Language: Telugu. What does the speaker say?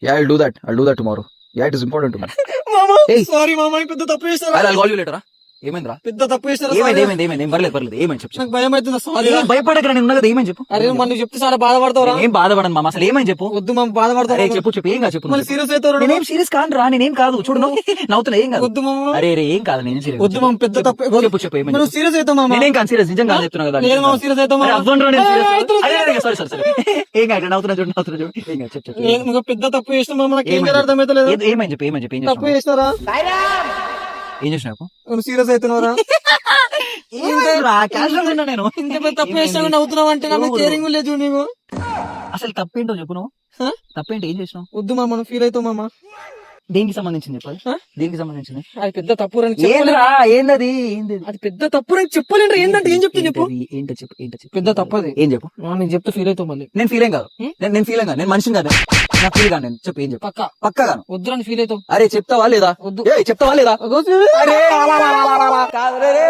Yeah, I'll do that tomorrow. Yeah, it is important to me. మామ Hey. సారీ మామ పెద్ద తప్పు చేస్తారా I'll call you later. ఏమైందిరా? పెద్ద తప్పు చేస్తారా ఏమైంది పర్లేదు ఏమైంది చెప్పు నాకు భయం అవుతుంది సారీ భయపడకరా, నేను ఉన్నా కదా, ఏమైంది చెప్పు. అరే మనం చెప్తే చాలా బాధపడతావురా ఏం బాధపడను మామ, అసలు ఏమైంది చెప్పు. వద్దు మామ బాధపడతావు అరే చెప్పు ఏం కాదు చెప్పు. మళ్ళీ సీరియస్ అవుతావు నేనేం సీరియస్ కాను రా, నేనేం కాదు చూడు నవ్వుతున్నా, ఏం కాదు. వద్దు మామ అరే ఏం కాదు, నేను సీరియస్. వద్దు మామ పెద్ద తప్పు చెప్పు ఏమైంది నువ్వు సీరియస్ అవుతావు మామ నేనేం కాదు సీరియస్, నిజంగా చెప్తున్నా కదా. లేదు మామ సీరియస్ అవుతావు మామ అవ్వండ్రా నేను ఏయ్, serious. అరే సారీ ఏం కాదు, నవ్వుతున్నా చూడు ఏం కాదు చెప్పు. నేను ఇంకా పెద్ద తప్పు చేసిన మామ నాకు ఏం చేయాలో అర్థమైతలేదు ఏమైంది చెప్పు ఏం తప్పు చేస్తారా ఏం చేసినావు? నువ్వు సీరియస్ అవుతున్నావురా నేను ఇంత పెద్ద తప్పు చేసినా నవ్వుతున్నావు అంటే నాకు కేరింగ్ లేదు నీకు అసలు తప్పేంటో చెప్పు నువ్వు. హ? తప్పేంటి, ఏం చేసినావు? వద్దు మామ నువ్వు ఫీల్ అవుతావు మామ దేనికి సంబంధించింది చెప్పాలి. హ? దేనికి సంబంధించింది? అది పెద్ద తప్పు ఏందిరా ఏందది అది పెద్ద తప్పు అని చెప్పలేంటే ఏంటంటే ఏం చెప్తా చెప్పు ఏంటో చెప్పు పెద్ద తప్పు అది ఏం చెప్పు. నేను చెప్తే ఫీల్ అవుతావు మళ్ళీ నేను ఫీలింగ్ కాదు, నేను ఫీలింగ్ కాదు, నేను మనిషిని కాదు, నాకు ఫీల్ కాదు. నేను చెప్పు ఏం చెప్పు. పక్కగాను. వద్దు అని ఫీల్ అవుతావు అరే చెప్తావా లేదా? వద్దు చెప్తావా లేదా? వద్దు. అరే కాదు రే.